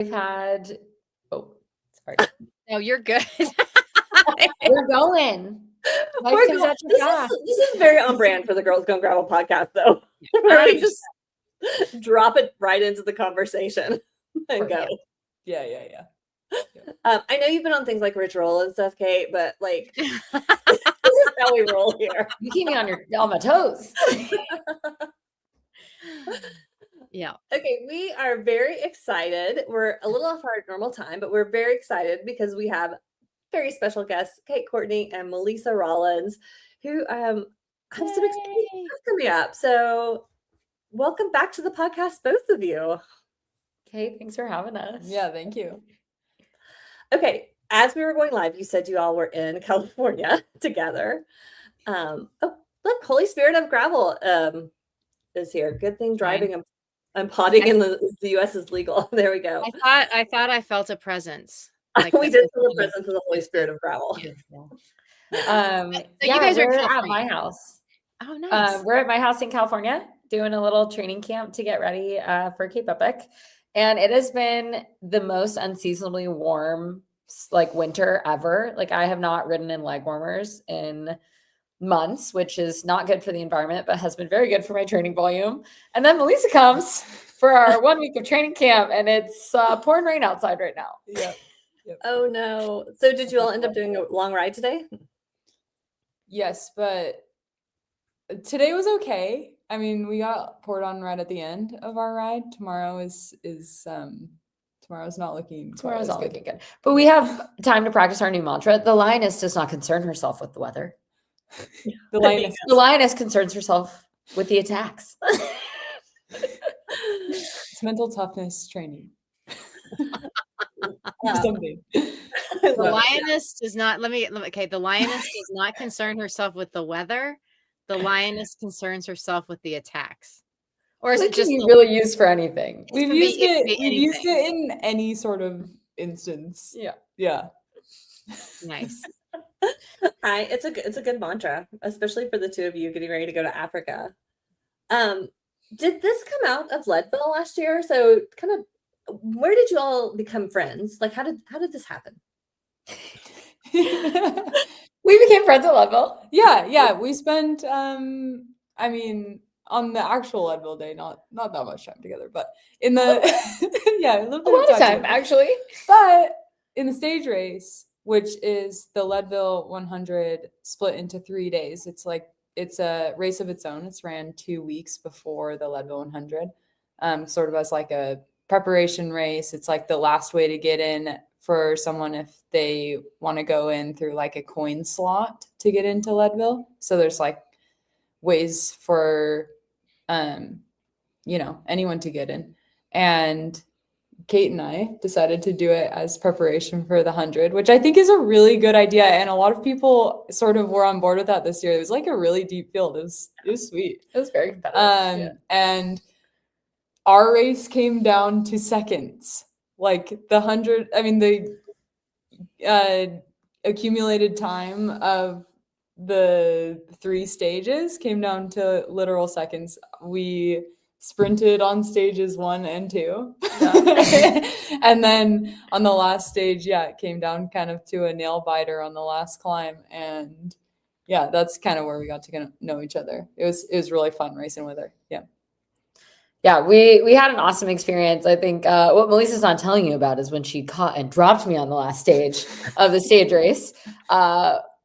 We've had, sorry. No, you're good. We're going. This is very on brand for the Girls Gone Gravel podcast, though. Where we just drop it right into the conversation and go. Yeah. I know you've been on things like Rich Roll and stuff, Kate, but like this is how we roll here. You keep me on my toes. Yeah. Okay, we are very excited. We're a little off our normal time, but we're very excited because we have very special guests, Kate, Courtney, and Melisa Rollins, who have some exciting stuff coming up. So welcome back to the podcast, both of you. Kate, thanks for having us. Yeah, thank you. Okay, as we were going live, you said you all were in California together. Look, Holy Spirit of Gravel is here. Good thing driving and potting in the U.S. is legal. There we go. I thought I felt a presence. Like we did feel the presence of the Holy Spirit of Gravel. So you guys are at my house. Oh, nice. We're at my house in California doing a little training camp to get ready for Cape Epic. And it has been the most unseasonably warm winter ever. Like I have not ridden in leg warmers in months, which is not good for the environment, but has been very good for my training volume. And then Melisa comes for our 1 week of training camp, and it's pouring rain outside right now. Yep. Oh no! So did you all end up doing a long ride today? Yes, but today was okay. I mean, we got poured on right at the end of our ride. Tomorrow's not looking good. But we have time to practice our new mantra. The lioness does not concern herself with the weather. The lioness concerns herself with the attacks. It's mental toughness training. Something. The lioness does not. The lioness does not concern herself with the weather. The lioness concerns herself with the attacks. Or is it just really used for anything? We've used it in any sort of instance. Yeah. Nice. It's a good mantra, especially for the two of you getting ready to go to Africa. Did this come out of Leadville last year? So kind of where did you all become friends? Like how did this happen? We became friends at Leadville. Yeah. We spent I mean on the actual Leadville day, not that much time together, but in the a little bit of time actually. But in the stage race, which is the Leadville 100 split into 3 days, it's a race of its own. It's ran 2 weeks before the Leadville 100, sort of as like a preparation race. It's like the last way to get in for someone if they want to go in through like a coin slot to get into Leadville. So there's like ways for anyone to get in. And Kate and I decided to do it as preparation for the 100, which I think is a really good idea. And a lot of people sort of were on board with that this year. It was like a really deep field. It was sweet. It was very competitive. And our race came down to seconds. Like the 100, I mean, the accumulated time of the 3 stages came down to literal seconds. We sprinted on stages 1 and 2. And then on the last stage, it came down kind of to a nail biter on the last climb. And that's kind of where we got to know each other. It was really fun racing with her. Yeah, we had an awesome experience. I think what Melissa's not telling you about is when she caught and dropped me on the last stage of the stage race,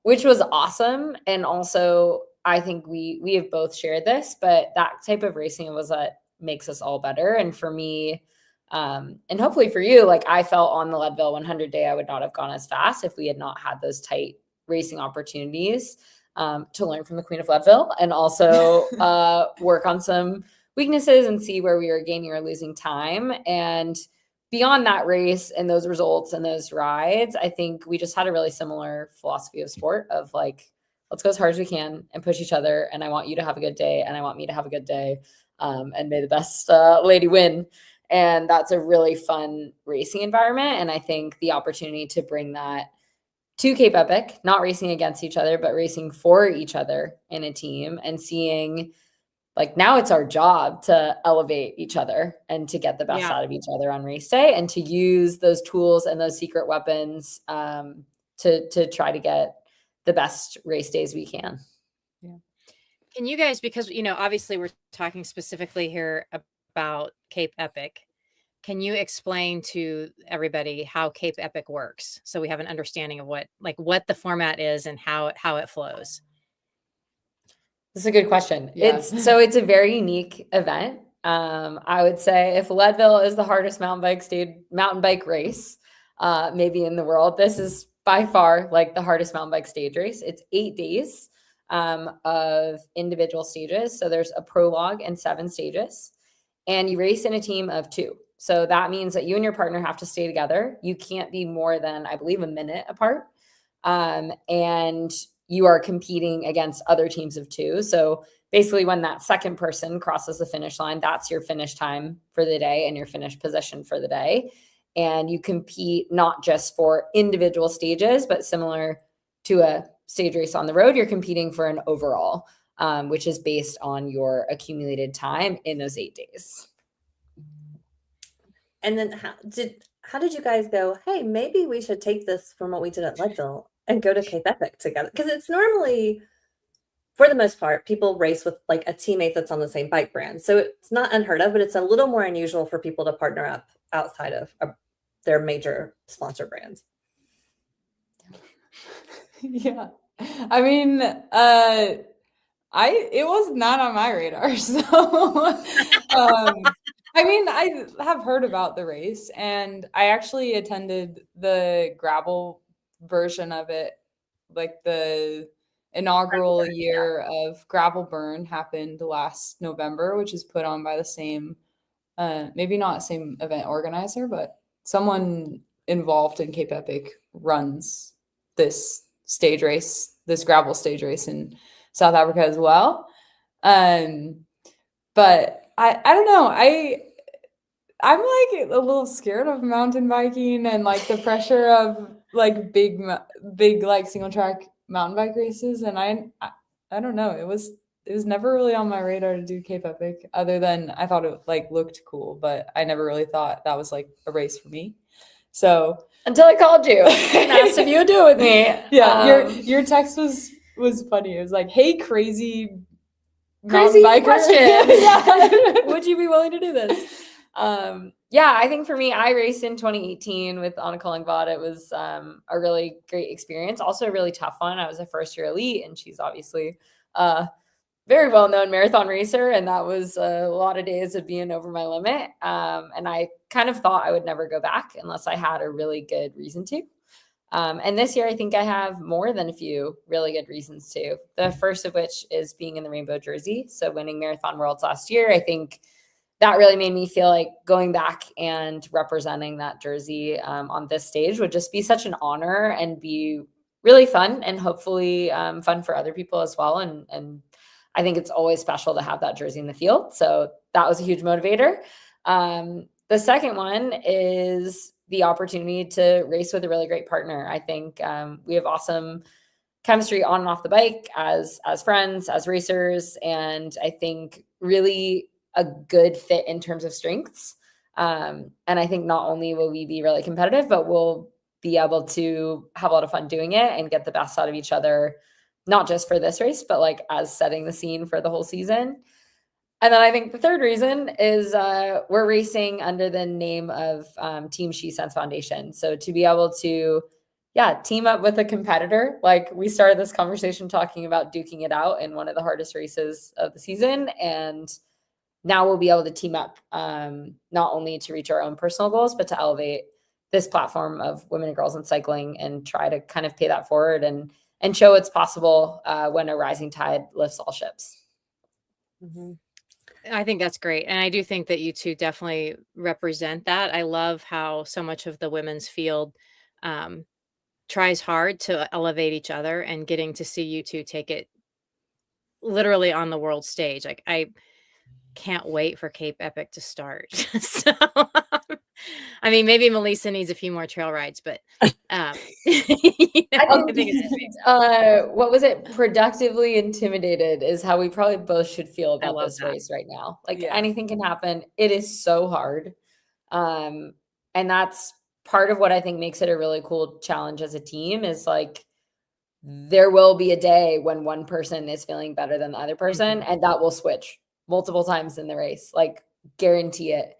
which was awesome. And also, I think we have both shared this, but that type of racing was what makes us all better. And for me, and hopefully for you, like I felt on the Leadville 100 day, I would not have gone as fast if we had not had those tight racing opportunities to learn from the Queen of Leadville and also work on some weaknesses and see where we were gaining or losing time. And beyond that race and those results and those rides, I think we just had a really similar philosophy of sport of like, let's go as hard as we can and push each other. And I want you to have a good day. And I want me to have a good day. And may the best lady win. And that's a really fun racing environment. And I think the opportunity to bring that to Cape Epic, not racing against each other, but racing for each other in a team and seeing like now it's our job to elevate each other and to get the best Yeah. out of each other on race day, and to use those tools and those secret weapons to try to get the best race days we can. Can you guys, because, obviously we're talking specifically here about Cape Epic. Can you explain to everybody how Cape Epic works so we have an understanding of what the format is and how it flows? This is a good question. Yeah. It's a very unique event. I would say if Leadville is the hardest mountain bike race, maybe in the world, this is by far like the hardest mountain bike stage race. It's 8 days of individual stages. So there's a prologue and 7 stages, and you race in a team of 2. So that means that you and your partner have to stay together. You can't be more than, I believe, a minute apart. And you are competing against other teams of 2. So basically when that second person crosses the finish line, that's your finish time for the day and your finish position for the day. And you compete not just for individual stages, but similar to a stage race on the road, you're competing for an overall, which is based on your accumulated time in those 8 days. And then how did you guys go, hey, maybe we should take this from what we did at Leadville and go to Cape Epic together? Because it's normally, for the most part, people race with like a teammate that's on the same bike brand. So it's not unheard of, but it's a little more unusual for people to partner up outside of their major sponsor brands. Yeah. I mean, it was not on my radar. So, I mean, I have heard about the race, and I actually attended the gravel version of it, like the inaugural year of Gravel Burn happened last November, which is put on by the same, maybe not same event organizer, but someone involved in Cape Epic runs this stage race, this gravel stage race in South Africa as well. But I don't know. I'm like a little scared of mountain biking and like the pressure of like big like single track mountain bike races. And I don't know. It was never really on my radar to do Cape Epic, other than I thought it like looked cool, but I never really thought that was like a race for me. So until I called you and asked if you would do it with me. Yeah, your text was funny. It was like, "Hey, crazy crazy mountain biker. Question. Yeah. Would you be willing to do this?" Yeah, I think for me, I raced in 2018 with Anna Collingvad. It was a really great experience. Also a really tough one. I was a first year elite, and she's obviously very well-known marathon racer. And that was a lot of days of being over my limit. And I kind of thought I would never go back unless I had a really good reason to. And this year, I think I have more than a few really good reasons to. The first of which is being in the rainbow jersey. So winning Marathon Worlds last year, I think that really made me feel like going back and representing that jersey on this stage would just be such an honor and be really fun, and hopefully fun for other people as well. And I think it's always special to have that jersey in the field. So that was a huge motivator. The second one is the opportunity to race with a really great partner. I think we have awesome chemistry on and off the bike as friends, as racers, and I think really a good fit in terms of strengths. And I think not only will we be really competitive, but we'll be able to have a lot of fun doing it and get the best out of each other, not just for this race, but like as setting the scene for the whole season. And then I think the third reason is we're racing under the name of Team She Sense Foundation. So to be able to, team up with a competitor, like we started this conversation talking about duking it out in one of the hardest races of the season. And now we'll be able to team up not only to reach our own personal goals, but to elevate this platform of women and girls in cycling and try to kind of pay that forward and show what's possible when a rising tide lifts all ships. Mm-hmm. I think that's great. And I do think that you two definitely represent that. I love how so much of the women's field tries hard to elevate each other, and getting to see you two take it literally on the world stage. Like I can't wait for Cape Epic to start. So I mean, maybe Melisa needs a few more trail rides, but I think what was it? Productively intimidated is how we probably both should feel about love this that. race right now. Like Yeah. anything can happen. It is so hard. And that's part of what I think makes it a really cool challenge as a team is like there will be a day when one person is feeling better than the other person, and that will switch multiple times in the race. Like guarantee it.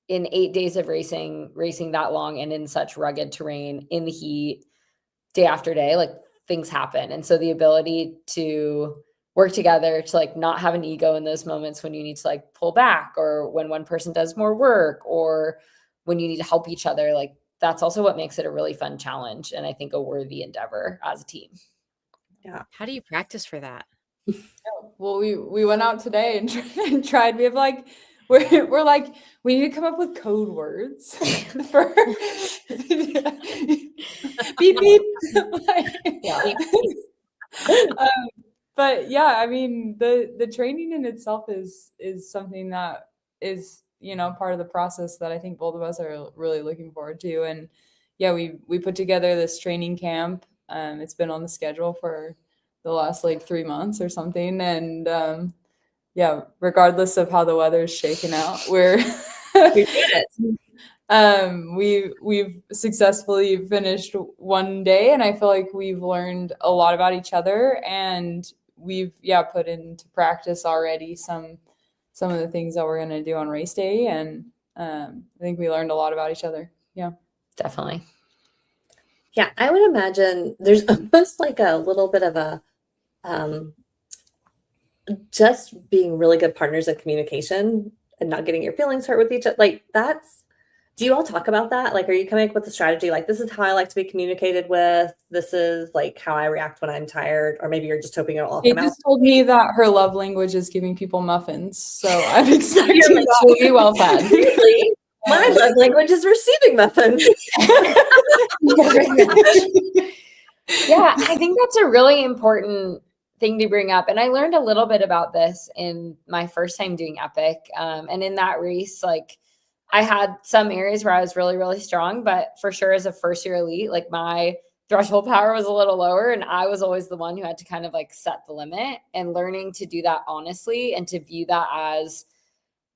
In 8 days of racing that long and in such rugged terrain in the heat, day after day, like things happen. And so the ability to work together to like not have an ego in those moments when you need to like pull back or when one person does more work or when you need to help each other, like that's also what makes it a really fun challenge and I think a worthy endeavor as a team. Yeah. How do you practice for that? Well, we went out today and tried. We have like we're like we need to come up with code words for beep beep. Yeah. But yeah, I mean the training in itself is something that is part of the process that I think both of us are really looking forward to. And yeah, we put together this training camp. It's been on the schedule for the last like 3 months or something, and yeah, regardless of how the weather's shaken out, we're We did it. we've successfully finished one day, and I feel like we've learned a lot about each other, and we've put into practice already some of the things that we're going to do on race day, and I think we learned a lot about each other. Yeah, Definitely. Yeah, I would imagine there's almost like a little bit of a just being really good partners in communication and not getting your feelings hurt with each other. Like do you all talk about that? Like, are you coming up with a strategy? Like, this is how I like to be communicated with. This is like how I react when I'm tired. Or maybe you're just hoping it'll all Kate come out. just told me that her love language is giving people muffins. So I'm expecting You're that. will be well fed. Really? My love language is receiving muffins. Yeah, I think that's a really important thing to bring up. And I learned a little bit about this in my first time doing Epic. And in that race, like I had some areas where I was really, really strong, but for sure as a first year elite, like my threshold power was a little lower. And I was always the one who had to kind of like set the limit, and learning to do that honestly and to view that as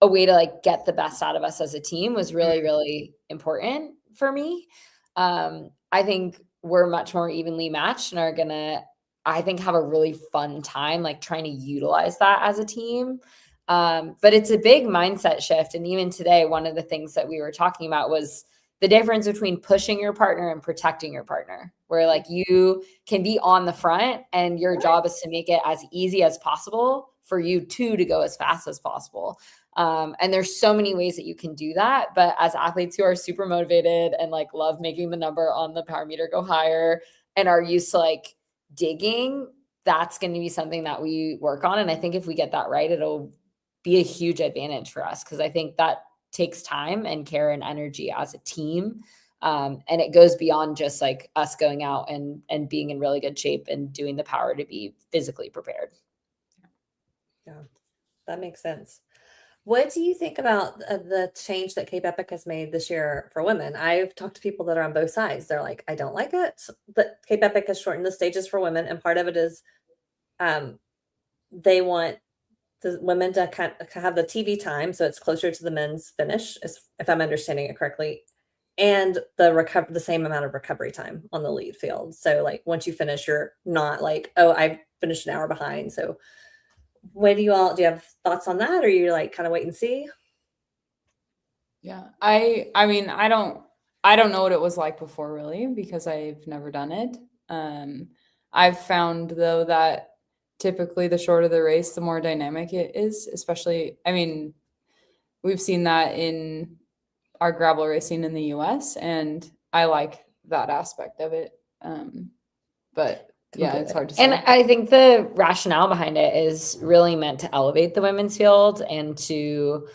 a way to like get the best out of us as a team was really, really important for me. I think we're much more evenly matched and are gonna, I think, have a really fun time like trying to utilize that as a team. But it's a big mindset shift. And even today, one of the things that we were talking about was the difference between pushing your partner and protecting your partner, where like you can be on the front and your job is to make it as easy as possible for you to go as fast as possible. And there's so many ways that you can do that. But as athletes who are super motivated and like love making the number on the power meter go higher and are used to like digging, that's going to be something that we work on. And I think if we get that right, it'll be a huge advantage for us, because I think that takes time and care and energy as a team. And it goes beyond just like us going out and being in really good shape and doing the power to be physically prepared. Yeah, that makes sense. What do you think about the change that Cape Epic has made this year for women? I've talked to people that are on both sides. They're like, I don't like it, but Cape Epic has shortened the stages for women. And part of it is they want the women to kind of have the TV time, so it's closer to the men's finish, if I'm understanding it correctly, and the same amount of recovery time on the lead field. So like once you finish, you're not like, oh, I finished an hour behind. So what do you have thoughts on that, or you're like kind of wait and see? Yeah, I mean, I don't know what it was like before, really, because I've never done it. I've found though that typically the shorter the race, the more dynamic it is, especially, I mean, we've seen that in our gravel racing in the US, and I like that aspect of it. But yeah, it's hard to say. And I think the rationale behind it is really meant to elevate the women's field and to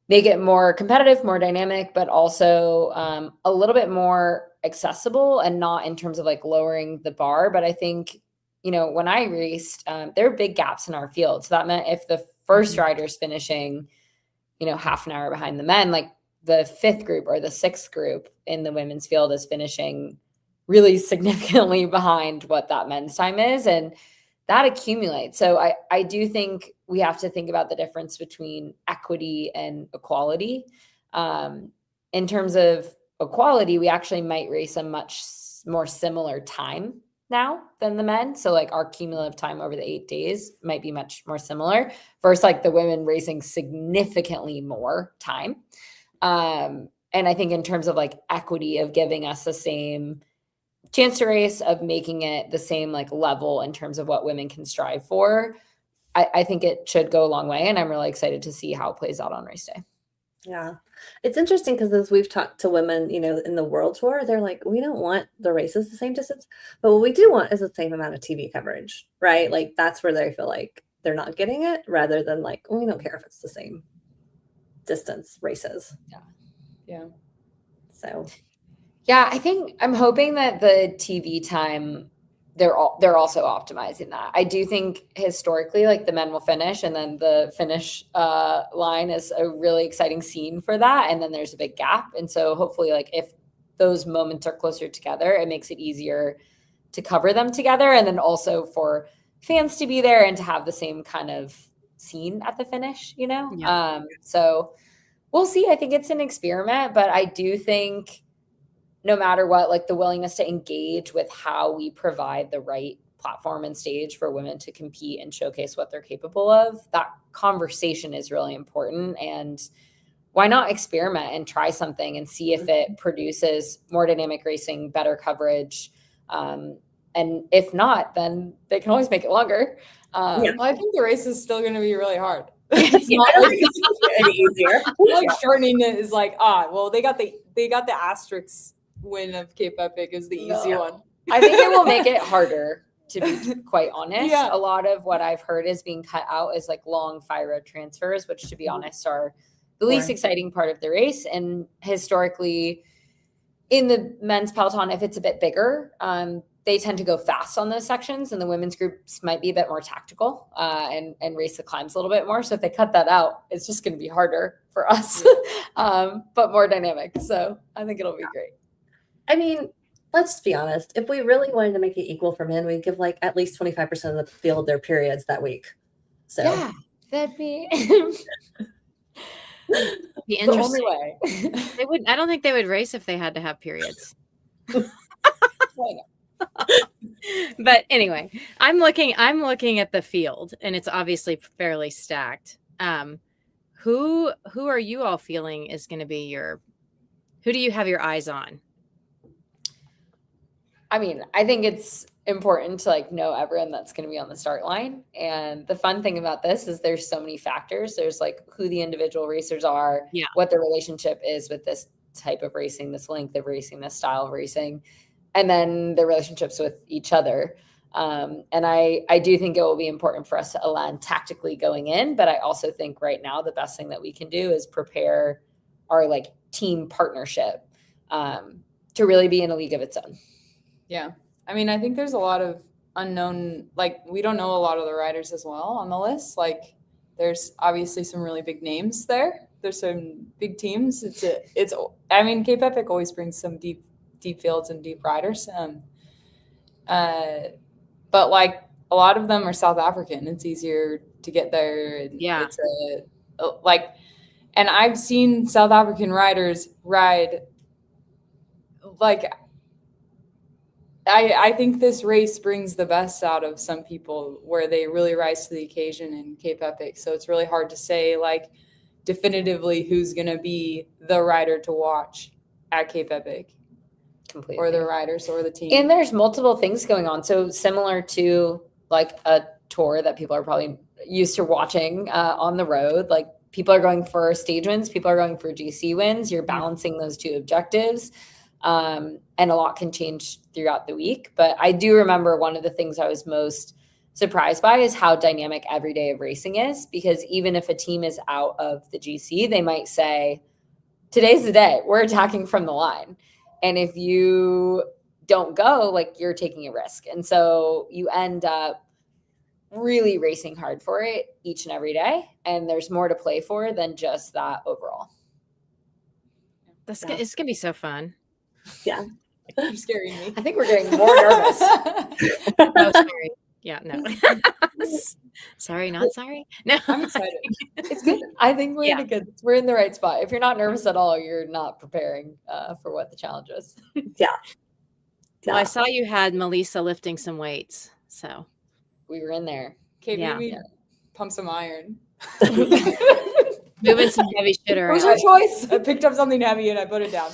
make it more competitive, more dynamic, but also a little bit more accessible, and not in terms of like lowering the bar. But I think, when I raced, there are big gaps in our field. So that meant if the first rider's finishing, half an hour behind the men, like the fifth group or the sixth group in the women's field is finishing really significantly behind what that men's time is. And that accumulates. So I do think we have to think about the difference between equity and equality. In terms of equality, we actually might race a much more similar time now than the men. So like our cumulative time over the 8 days might be much more similar versus like the women racing significantly more time. And I think in terms of like equity of giving us the same chance to race, of making it the same like level in terms of what women can strive for, I think it should go a long way. And I'm really excited to see how it plays out on race day. Yeah. It's interesting because as we've talked to women, in the World Tour, they're like, we don't want the races the same distance, but what we do want is the same amount of TV coverage, right? Like that's where they feel like they're not getting it, rather than like, we don't care if it's the same distance races. Yeah. So yeah, I think I'm hoping that the TV time, they're also optimizing that. I do think historically, like the men will finish, and then the finish line is a really exciting scene for that, and then there's a big gap. And so hopefully, like if those moments are closer together, it makes it easier to cover them together, and then also for fans to be there and to have the same kind of scene at the finish. Yeah. So we'll see. I think it's an experiment, but I do think no matter what, like the willingness to engage with how we provide the right platform and stage for women to compete and showcase what they're capable of, that conversation is really important. And why not experiment and try something and see if it produces more dynamic racing, better coverage. And if not, then they can always make it longer. Well, I think the race is still going to be really hard. It's not like it's any easier. Like shortening it is like, well, they got the asterisk win of Cape Epic is the easy one. I think it will make it harder, to be quite honest. Yeah. A lot of what I've heard is being cut out is like long fire road transfers, which to be honest are the least exciting part of the race. And historically in the men's peloton, if it's a bit bigger, they tend to go fast on those sections, and the women's groups might be a bit more tactical and race the climbs a little bit more. So if they cut that out, it's just going to be harder for us, but more dynamic. So I think it'll be great. I mean, let's be honest. If we really wanted to make it equal for men, we'd give like at least 25% of the field their periods that week. So yeah, that'd be the only way. They would. I don't think they would race if they had to have periods. But anyway, I'm looking at the field, and it's obviously fairly stacked. Who are you all feeling is going to be who do you have your eyes on? I mean, I think it's important to like know everyone that's going to be on the start line. And the fun thing about this is there's so many factors. There's like who the individual racers are, what their relationship is with this type of racing, this length of racing, this style of racing, and then their relationships with each other. And I do think it will be important for us to align tactically going in, but I also think right now the best thing that we can do is prepare our like team partnership to really be in a league of its own. Yeah. I mean, I think there's a lot of unknown, like we don't know a lot of the riders as well on the list. Like there's obviously some really big names there. There's some big teams. I mean, Cape Epic always brings some deep fields and deep riders. But like a lot of them are South African. It's easier to get there. It's and I've seen South African riders ride like, I think this race brings the best out of some people where they really rise to the occasion in Cape Epic. So it's really hard to say like definitively who's going to be the rider to watch at Cape Epic. Completely. Or the riders or the team. And there's multiple things going on. So similar to like a tour that people are probably used to watching on the road, like people are going for stage wins, people are going for GC wins. You're balancing those two objectives. And a lot can change throughout the week. But I do remember one of the things I was most surprised by is how dynamic every day of racing is, because even if a team is out of the GC, they might say, today's the day, we're attacking from the line. And if you don't go, like you're taking a risk. And so you end up really racing hard for it each and every day. And there's more to play for than just that overall. It's gonna be so fun. Yeah. You're scaring me. I think we're getting more nervous. No, sorry. Yeah, no. Sorry, not sorry. No, I'm excited. It's good. I think we're in the right spot. If you're not nervous at all, you're not preparing for what the challenge is. Yeah. Well, I saw you had Melisa lifting some weights, so We were in there. Okay, Yeah. maybe pump some iron. moving some heavy shit It around. was your choice. I picked up something heavy and I put it down.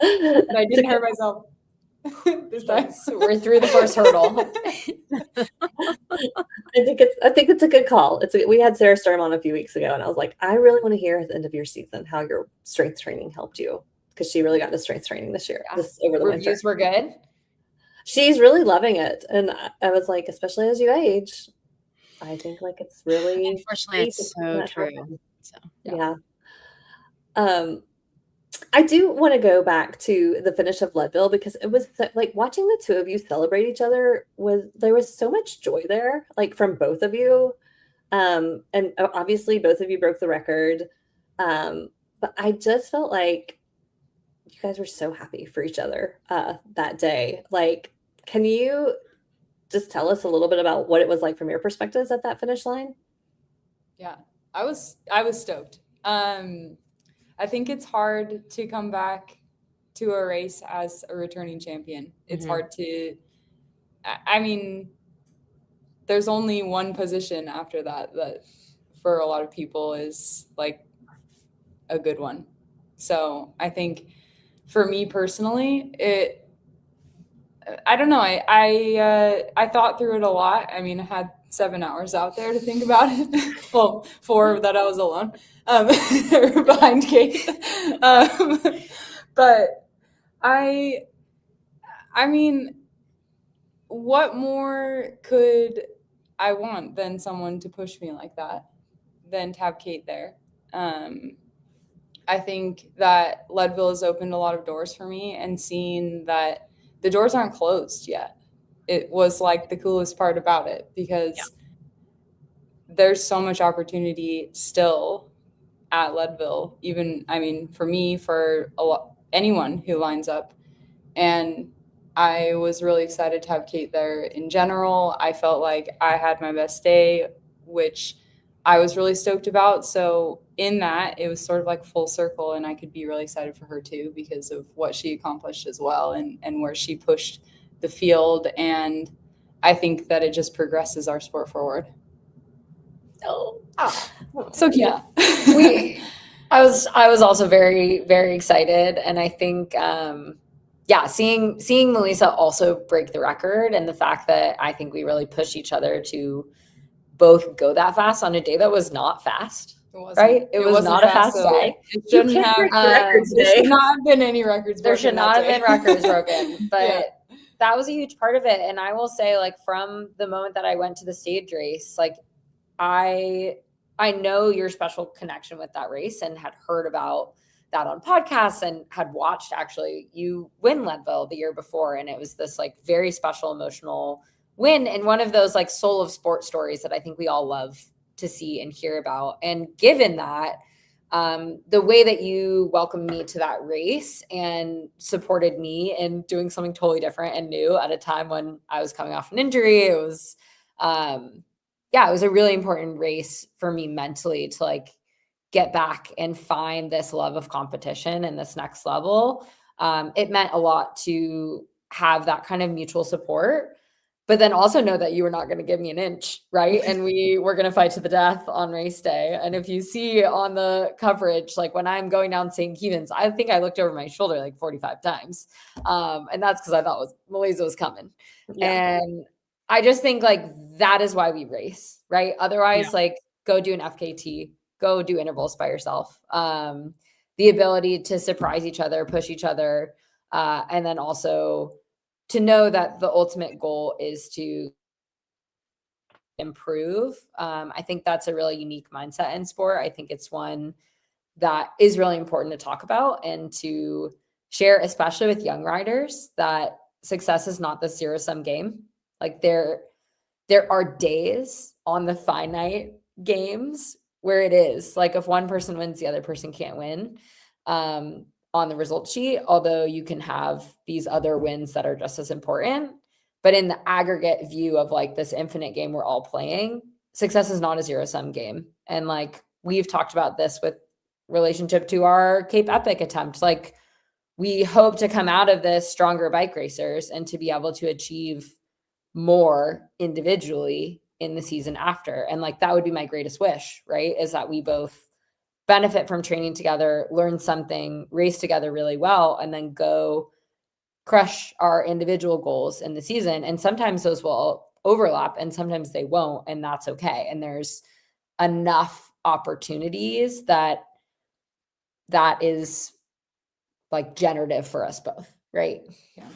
And I didn't hurt myself this time. So we're through the first hurdle. I think it's a good call. We had Sarah Sturm on a few weeks ago, and I was like, I really want to hear at the end of your season how your strength training helped you, because she really got into strength training this year. Over the winter. Reviews were good. She's really loving it, and I was like, especially as you age, I think like it's really Unfortunately, it's so true. So yeah. I do want to go back to the finish of Leadville, because it was like watching the two of you celebrate each other, there was so much joy there, like from both of you. And obviously both of you broke the record. But I just felt like you guys were so happy for each other that day. Like, can you just tell us a little bit about what it was like from your perspectives at that finish line? Yeah, I was stoked. I think it's hard to come back to a race as a returning champion. It's hard to, I mean, there's only one position after that for a lot of people is like a good one. So I think for me personally, I don't know. I thought through it a lot. I mean, I had 7 hours out there to think about it. Well, 4 that I was alone behind Kate. But I mean, what more could I want than someone to push me like that, than to have Kate there? I think that Leadville has opened a lot of doors for me, and seeing that the doors aren't closed yet, it was like the coolest part about it, because there's so much opportunity still at Leadville, even, I mean, for me, for anyone who lines up. And I was really excited to have Kate there in general. I felt like I had my best day, which I was really stoked about. So in that, it was sort of like full circle, and I could be really excited for her too, because of what she accomplished as well, and where she pushed the field. And I think that it just progresses our sport forward. So cute. Yeah. I was also very, very excited. And I think, seeing Melisa also break the record, and the fact that I think we really pushed each other to both go that fast on a day that was not fast. Right? It was not a fast day. It shouldn't have. There should not have been any records broken. There should not have been records broken. But Yeah. that was a huge part of it. And I will say, like, from the moment that I went to the stage race, like, I know your special connection with that race, and had heard about that on podcasts, and had watched actually you win Leadville the year before. And it was this like very special emotional win, and one of those like soul of sport stories that I think we all love to see and hear about. And given that, the way that you welcomed me to that race and supported me in doing something totally different and new at a time when I was coming off an injury, it was, it was a really important race for me mentally to like get back and find this love of competition and this next level. It meant a lot to have that kind of mutual support, but then also know that you were not going to give me an inch, right? And we were going to fight to the death on race day. And if you see on the coverage, like when I'm going down St. Kevin's, I think I looked over my shoulder like 45 times. And that's because I thought Melisa was coming. Yeah. And I just think like that is why we race, right? Otherwise, like go do an FKT, go do intervals by yourself. The ability to surprise each other, push each other, and then also to know that the ultimate goal is to improve. I think that's a really unique mindset in sport. I think it's one that is really important to talk about and to share, especially with young riders, that success is not the zero-sum game. Like there are days on the finite games where it is like if one person wins, the other person can't win. on the result sheet, although you can have these other wins that are just as important. But in the aggregate view of like this infinite game we're all playing, success is not a zero-sum game. And like we've talked about this with relationship to our Cape Epic attempt. Like we hope to come out of this stronger bike racers and to be able to achieve more individually in the season after. And like that would be my greatest wish, right? Is that we both benefit from training together, learn something, race together really well, and then go crush our individual goals in the season. And sometimes those will overlap and sometimes they won't, and that's okay. And there's enough opportunities that is like generative for us both, right? Yeah.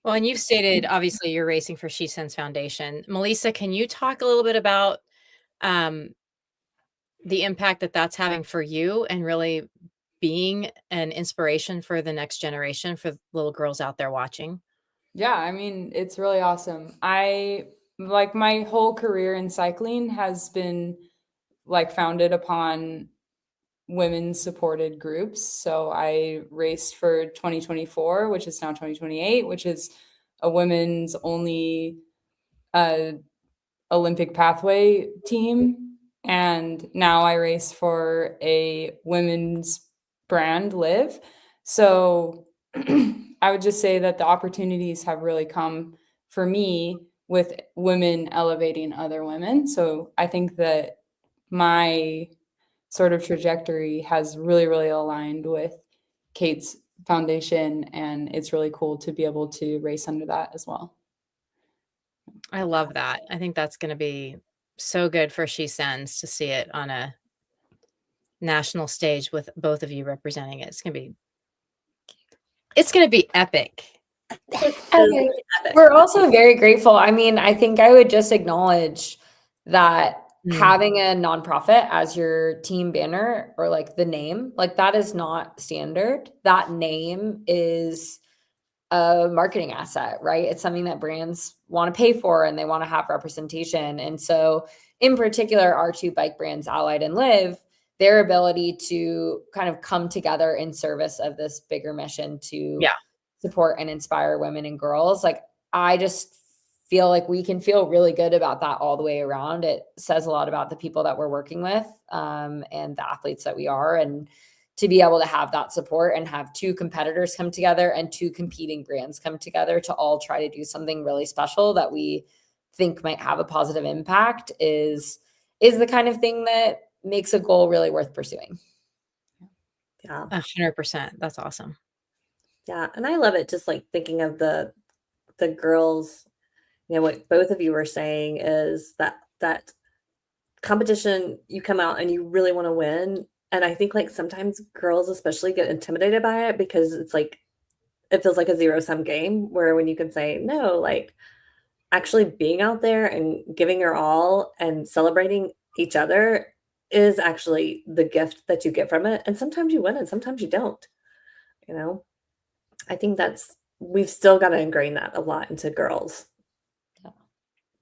Well, and you've stated, obviously, you're racing for She Sends Foundation. Melisa, can you talk a little bit about the impact that that's having for you and really being an inspiration for the next generation, for little girls out there watching? Yeah, I mean, it's really awesome. I like my whole career in cycling has been like founded upon women supported groups. So I raced for 2024, which is now 2028, which is a women's only Olympic pathway team. And now I race for a women's brand, Live. So I would just say that the opportunities have really come for me with women elevating other women. So I think that my sort of trajectory has really, really aligned with Kate's foundation. And it's really cool to be able to race under that as well. I love that. I think that's going to be so good for She Sends to see it on a national stage with both of you representing it. It's going to be epic. Okay. We're also very grateful. I mean, I think I would just acknowledge that having a nonprofit as your team banner or like the name, like that is not standard. That name is a marketing asset, right? It's something that brands want to pay for and they want to have representation. And so in particular, our two bike brands, Allied and Live, their ability to kind of come together in service of this bigger mission to support and inspire women and girls. Like I just feel like we can feel really good about that all the way around. It says a lot about the people that we're working with and the athletes that we are. And to be able to have that support and have two competitors come together and two competing brands come together to all try to do something really special that we think might have a positive impact is the kind of thing that makes a goal really worth pursuing. Yeah. 100%. That's awesome. Yeah. And I love it. Just like thinking of the girls, you know, what both of you were saying is that competition, you come out and you really want to win. And I think like sometimes girls especially get intimidated by it because it's like, it feels like a zero-sum game where when you can say, no, like actually being out there and giving your all and celebrating each other is actually the gift that you get from it. And sometimes you win and sometimes you don't, you know. I think we've still got to ingrain that a lot into girls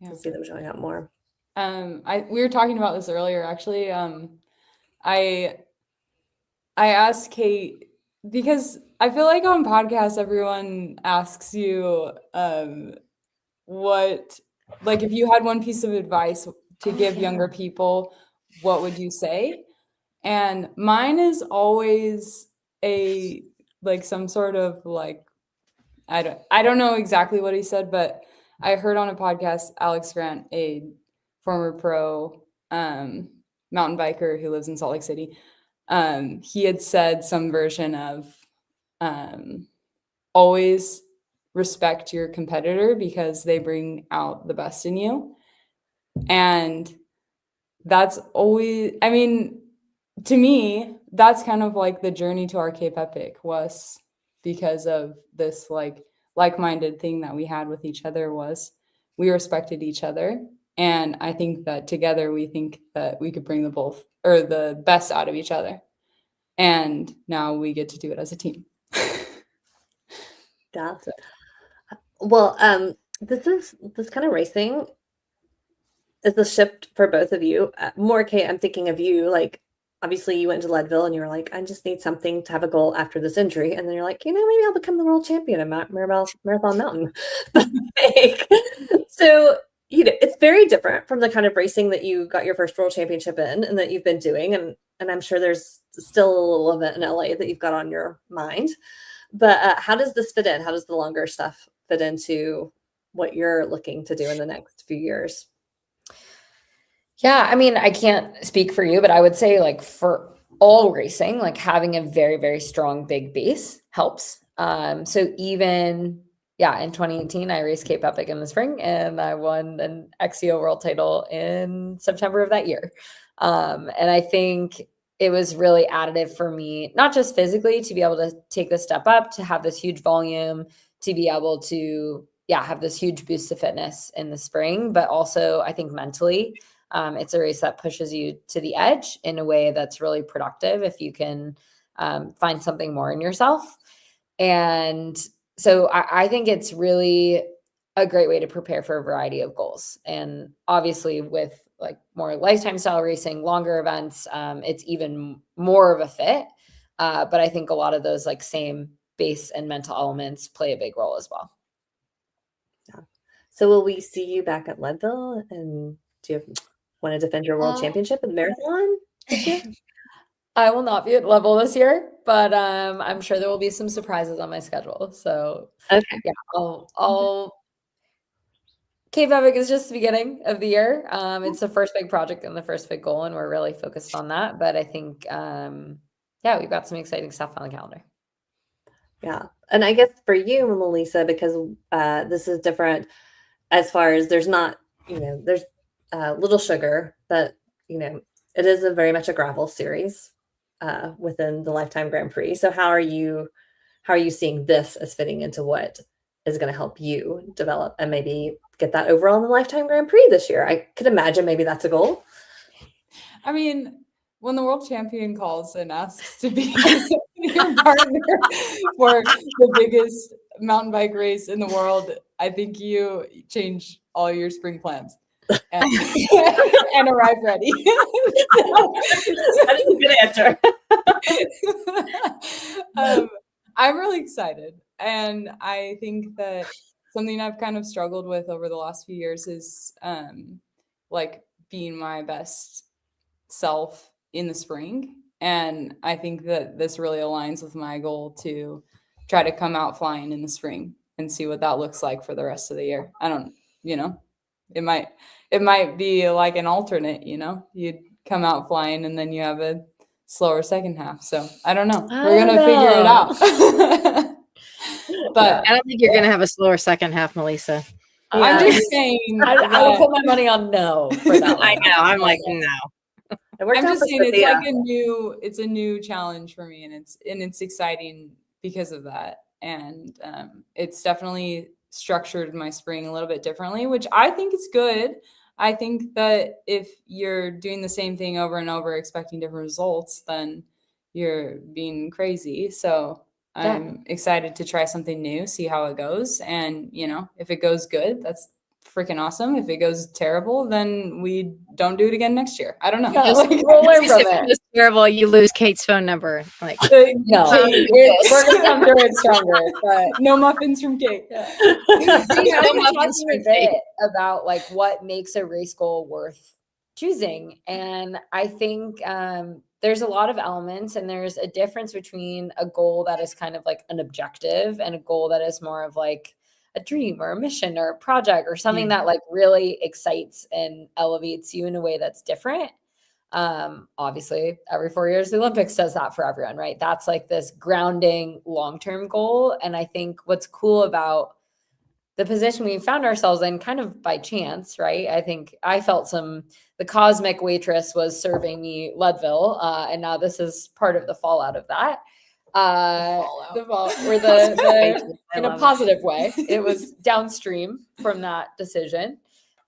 to see them showing up more. We were talking about this earlier, actually. I asked Kate because I feel like on podcasts, everyone asks you what, like, if you had one piece of advice to give younger people, what would you say? And mine is always some sort of like, I don't know exactly what he said, but I heard on a podcast, Alex Grant, a former pro mountain biker who lives in Salt Lake City, he had said some version of always respect your competitor because they bring out the best in you. And that's always, I mean, to me, that's kind of like the journey to our Cape Epic was because of this like-minded thing that we had with each other was we respected each other. And I think that together we think that we could bring the best out of each other. And now we get to do it as a team. Yeah. Well, this kind of racing is the shift for both of you. More Kate, I'm thinking of you, like obviously you went to Leadville and you were like, I just need something to have a goal after this injury. And then you're like, maybe I'll become the world champion at Marathon Mountain. Like, so, it's very different from the kind of racing that you got your first world championship in and that you've been doing. And I'm sure there's still a little event in LA that you've got on your mind. But how does this fit in? How does the longer stuff fit into what you're looking to do in the next few years? Yeah, I mean, I can't speak for you, but I would say like for all racing, like having a very, very strong big base helps. So even in 2018, I raced Cape Epic in the spring and I won an XCO world title in September of that year. And I think it was really additive for me, not just physically to be able to take this step up, to have this huge volume, to be able to, have this huge boost to fitness in the spring, but also I think mentally, it's a race that pushes you to the edge in a way that's really productive if you can find something more in yourself. And so I think it's really a great way to prepare for a variety of goals. And obviously with like more lifetime style racing, longer events, it's even more of a fit. But I think a lot of those like same base and mental elements play a big role as well. Yeah. So will we see you back at Leadville? And do you want to defend your world championship in the marathon this year? I will not be at Level this year, but I'm sure there will be some surprises on my schedule. So Okay. yeah, I'll Cape Epic is just the beginning of the year. It's the first big project and the first big goal, and we're really focused on that. But I think we've got some exciting stuff on the calendar. Yeah. And I guess for you, Melisa, because this is different as far as there's not, there's Little Sugar, but, it is very much a gravel series within the Lifetime Grand Prix. So how are you seeing this as fitting into what is going to help you develop and maybe get that overall in the Lifetime Grand Prix this year? I could imagine maybe that's a goal. I mean, when the world champion calls and asks to be your partner for the biggest mountain bike race in the world, I think you change all your spring plans and, and arrive ready. That is a good answer. I'm really excited. And I think that something I've kind of struggled with over the last few years is like being my best self in the spring. And I think that this really aligns with my goal to try to come out flying in the spring and see what that looks like for the rest of the year. I don't, it might be like an alternate, you'd come out flying and then you have a slower second half. So I don't know. We're going to figure it out. But I don't think you're going to have a slower second half, Melisa. I'm just saying. I will put my money on no for that one. I know. I'm like, no. I'm just saying it's like a new challenge for me, and it's exciting because of that. And it's definitely structured my spring a little bit differently, which I think is good. I think that if you're doing the same thing over and over, expecting different results, then you're being crazy. So I'm excited to try something new, see how it goes. And, if it goes good, that's freaking awesome. If it goes terrible, then we don't do it again next year. I don't know. Yeah, we'll learn from it. It's terrible. You lose Kate's phone number. Like, no, we're going to come through it stronger. But no muffins from Kate. Yeah. No muffins from Kate. About like what makes a race goal worth choosing. And I think there's a lot of elements, and there's a difference between a goal that is kind of like an objective and a goal that is more of like a dream or a mission or a project or something that like really excites and elevates you in a way that's different. Obviously every 4 years, the Olympics does that for everyone, right? That's like this grounding long-term goal. And I think what's cool about the position we found ourselves in kind of by chance, right? I think I felt the cosmic waitress was serving me Leadville. And now this is part of the fallout of that. In a positive way. It was downstream from that decision.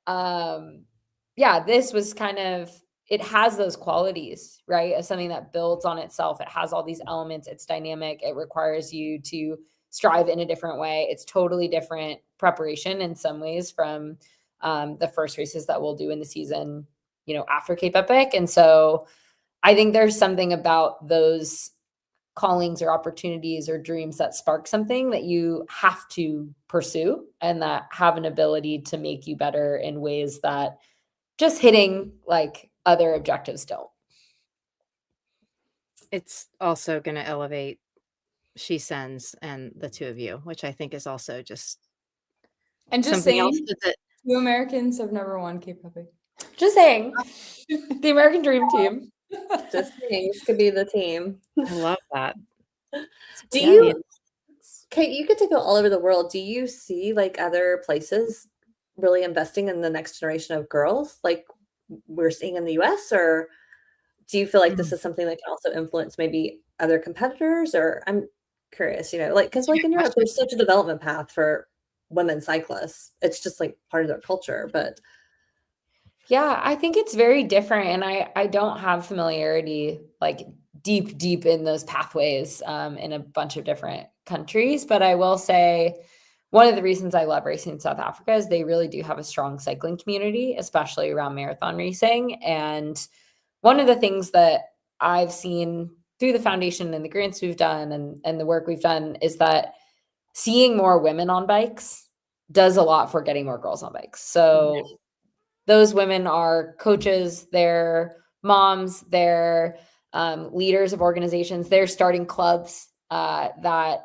This was kind of, it has those qualities, right? As something that builds on itself. It has all these elements. It's dynamic. It requires you to strive in a different way. It's totally different preparation in some ways from the first races that we'll do in the season, after Cape Epic. And so I think there's something about those callings or opportunities or dreams that spark something that you have to pursue and that have an ability to make you better in ways that just hitting like other objectives don't. It's also going to elevate She Sends and the two of you, which I think is also just And just something else saying, that 2 Americans have never won Cape Epic. Just saying, the American Dream Team. Just saying, this could be the team. I love that. Do Yeah. you, Kate, you get to go all over the world. Do you see like other places really investing in the next generation of girls like we're seeing in the US? Or do you feel like this is something that can also influence maybe other competitors? Or I'm curious, you know, like, because like in Europe, there's such a development path for women cyclists. It's just like part of their culture. But Yeah, I think it's very different. And I don't have familiarity like deep in those pathways in a bunch of different countries. But I will say one of the reasons I love racing in South Africa is they really do have a strong cycling community, especially around marathon racing. And one of the things that I've seen through the foundation and the grants we've done and the work we've done is that seeing more women on bikes does a lot for getting more girls on bikes. So those women are coaches, they're moms, they're leaders of organizations, they're starting clubs that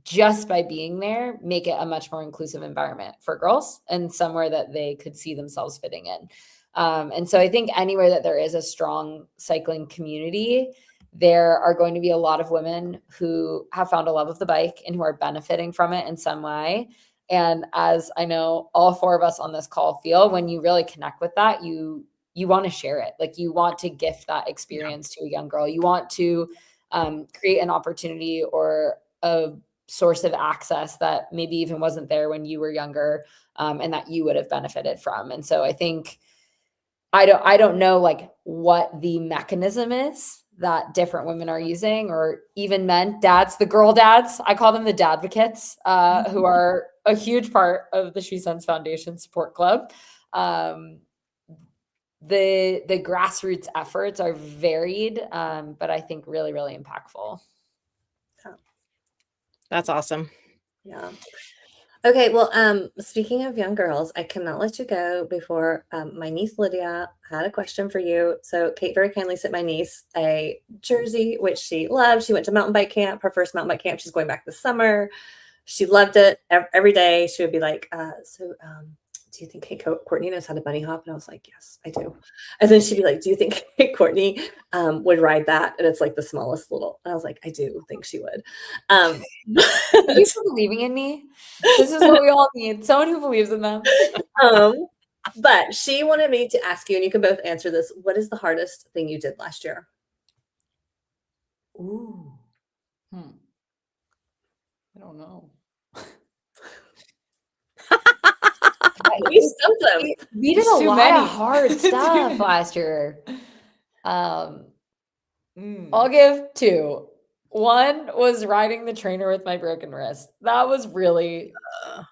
just by being there make it a much more inclusive environment for girls and somewhere that they could see themselves fitting in. And so I think anywhere that there is a strong cycling community, there are going to be a lot of women who have found a love of the bike and who are benefiting from it in some way. And as I know all four of us on this call feel, when you really connect with that, you want to share it. Like you want to gift that experience to a young girl. You want to create an opportunity or a source of access that maybe even wasn't there when you were younger and that you would have benefited from. And so I think I don't know like what the mechanism is that different women are using, or even men, dads, the girl dads, I call them the dadvocates, who are a huge part of the She Sends Foundation Support Club. The grassroots efforts are varied, but I think really, really impactful. That's awesome. yeah. Okay, well, speaking of young girls, I cannot let you go before my niece Lydia had a question for you. So Kate very kindly sent my niece a jersey, which she loved. She went to mountain bike camp, her first mountain bike camp. She's going back this summer. She loved it. Every day she would be like, do you think Courtney knows how to bunny hop? And I was like, yes, I do. And then she'd be like, do you think Courtney would ride that? And it's like the smallest little. And I was like, I do think she would. Thank you for believing in me. This is what we all need. Someone who believes in them. But she wanted me to ask you, and you can both answer this. What is the hardest thing you did last year? Ooh. I don't know. We stumped them. We did There's a too lot many. of hard Too stuff many. last year. I'll give two. One was riding the trainer with my broken wrist. That was really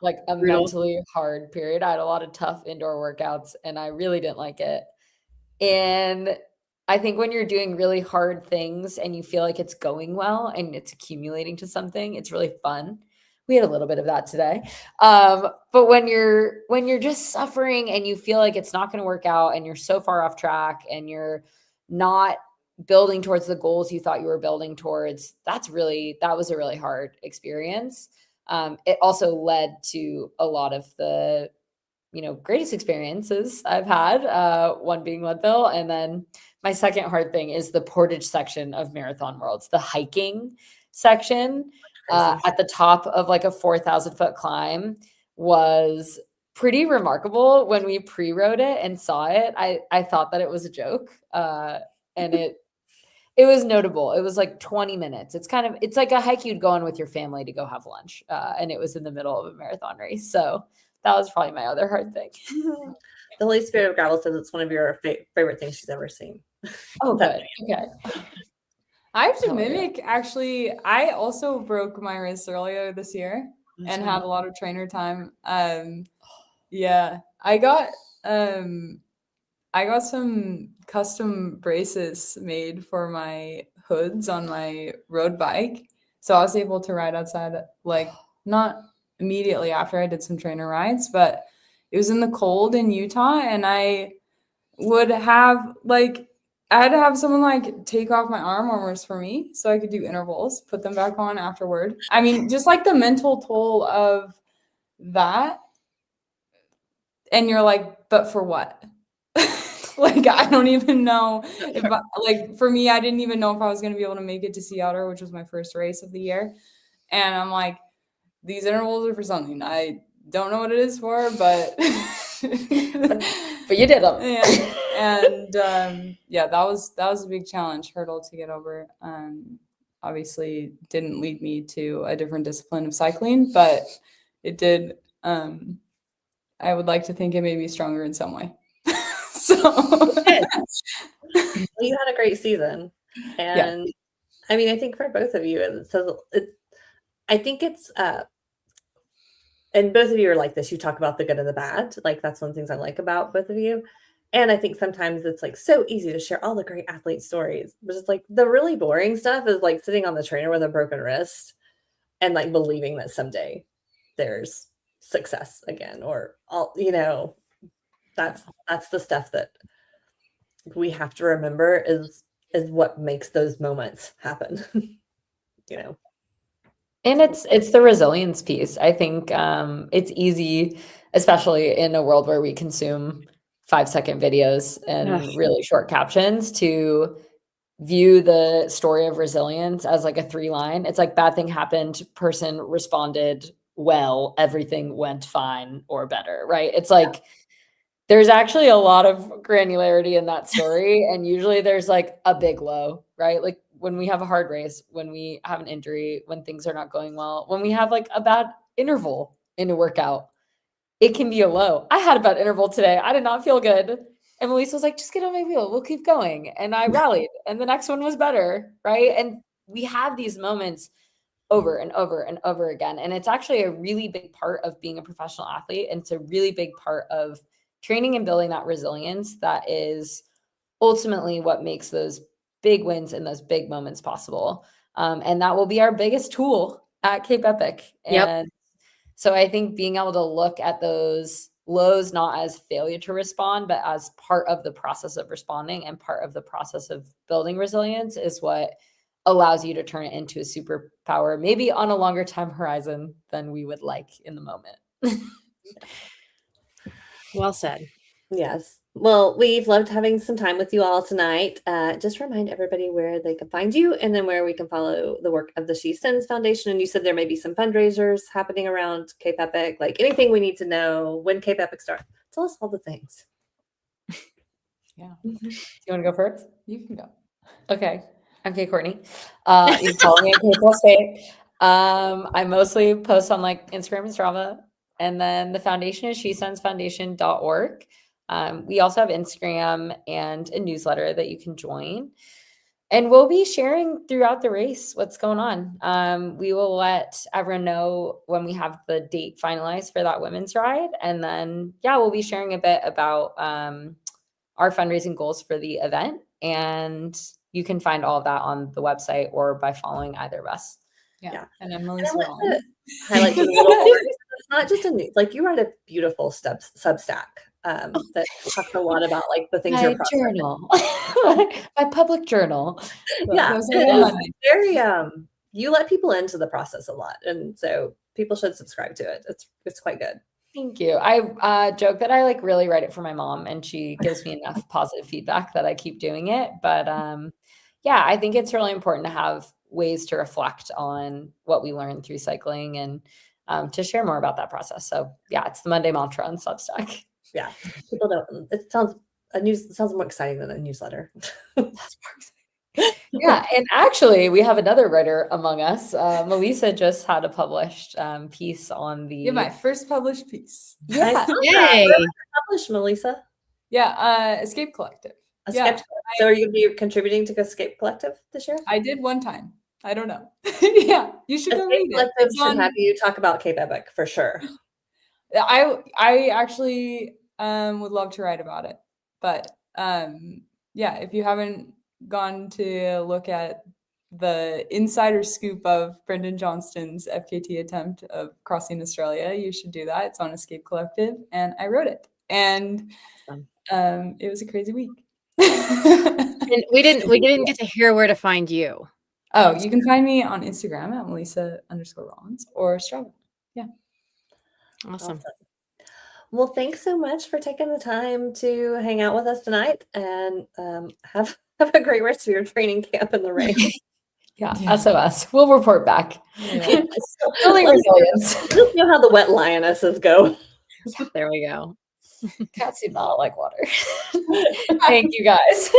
like a brutal. mentally hard period. I had a lot of tough indoor workouts and I really didn't like it. And I think when you're doing really hard things and you feel like it's going well and it's accumulating to something, it's really fun. We had a little bit of that today. But when you're just suffering and you feel like it's not going to work out and you're so far off track and you're not building towards the goals you thought you were building towards, that was a really hard experience. It also led to a lot of the, greatest experiences I've had, one being Leadville. And then my second hard thing is the portage section of Marathon Worlds, the hiking section at the top of like a 4,000-foot climb was pretty remarkable. When we pre-rode it and saw it, I thought that it was a joke. And it was notable. It was like 20 minutes. It's like a hike you'd go on with your family to go have lunch. And it was in the middle of a marathon race. So that was probably my other hard thing. The Holy Spirit of Gravel says it's one of your favorite things she's ever seen. Oh, good. Okay. I have to mimic, actually, I also broke my wrist earlier this year and had a lot of trainer time. Yeah, I got I got some custom braces made for my hoods on my road bike. So I was able to ride outside, like not immediately after I did some trainer rides, but it was in the cold in Utah, and I would have I had to have someone like take off my arm warmers for me so I could do intervals, put them back on afterward. I mean, just like the mental toll of that. And you're like, but for what? Like, I don't even know if like for me, I didn't even know if I was going to be able to make it to Sea Otter, which was my first race of the year. And I'm like, these intervals are for something. I don't know what it is for, but but you did them. And yeah, that was a big hurdle to get over. Obviously didn't lead me to a different discipline of cycling, but it did. I would like to think it made me stronger in some way. So Well, you had a great season, and I mean, I think for both of you, and so I think it's and both of you are like this. You talk about the good and the bad. Like that's one of the things I like about both of you. And I think sometimes it's like so easy to share all the great athlete stories, but it's like the really boring stuff is like sitting on the trainer with a broken wrist and like believing that someday there's success again, or all, you know, that's the stuff that we have to remember is what makes those moments happen. You know. And it's the resilience piece. I think it's easy, especially in a world where we consume 5-second videos and really short captions, to view the story of resilience as like a 3-line. It's like bad thing happened, person responded well, everything went fine or better, right? It's like there's actually a lot of granularity in that story, and usually there's like a big low, right? Like when we have a hard race, when we have an injury, when things are not going well, when we have like a bad interval in a workout, it can be a low. I had a bad interval today. I did not feel good. And Melisa was like, just get on my wheel. We'll keep going. And I rallied, and the next one was better, right? And we have these moments over and over and over again. And it's actually a really big part of being a professional athlete. And it's a really big part of training and building that resilience that is ultimately what makes those big wins and those big moments possible. And that will be our biggest tool at Cape Epic. And so I think being able to look at those lows not as failure to respond, but as part of the process of responding and part of the process of building resilience is what allows you to turn it into a superpower, maybe on a longer time horizon than we would like in the moment. Well said. Yes. Well, we've loved having some time with you all tonight. Just remind everybody where they can find you, and then where we can follow the work of the She Sends Foundation. And you said there may be some fundraisers happening around Cape Epic, like anything we need to know when Cape Epic starts. Tell us all the things. Yeah. Do you want to go first? You can go. Okay. Okay, Courtney. You can follow me at Cape State. I mostly post on like Instagram and Strava. And then the foundation is shesendsfoundation.org. We also have Instagram and a newsletter that you can join. And we'll be sharing throughout the race what's going on. We will let everyone know when we have the date finalized for that women's ride. And then, we'll be sharing a bit about our fundraising goals for the event. And you can find all of that on the website or by following either of us. Yeah. And I'm Melisa Rollins. Highlight just a little more. It's not just like you write a beautiful Substack that talks a lot about like the things you're journal, my public journal. Yeah, it's very you let people into the process a lot, and so people should subscribe to it. It's quite good. Thank you. I joke that I like really write it for my mom, and she gives me enough positive feedback that I keep doing it. But I think it's really important to have ways to reflect on what we learned through cycling and to share more about that process. So it's the Monday mantra on Substack. Yeah, people don't. It sounds more exciting than a newsletter. That's more exciting. Yeah, and actually, we have another writer among us. Melisa just had a published piece on the. My first published piece. Yeah, yay! Published, Melisa. Yeah, Escape Collective. So are you going to be contributing to Escape Collective this year? I did one time. I don't know. Yeah, you should go read it. Collective should have you talk about Cape Epic for sure. I actually would love to write about it, but yeah, if you haven't gone to look at the insider scoop of Brendan Johnston's FKT attempt of crossing Australia, you should do that. It's on Escape Collective, and I wrote it. And it was a crazy week. And we didn't get to hear where to find you. Oh, you can find me on Instagram at Melisa_Rollins or Strava. Yeah. Awesome. Well, thanks so much for taking the time to hang out with us tonight, and have a great rest of your training camp in the rain. Yeah, SOS. We'll report back. Yeah. Building resilience. Let us know how the wet lionesses go. There we go. Cats do not like water. Thank you guys.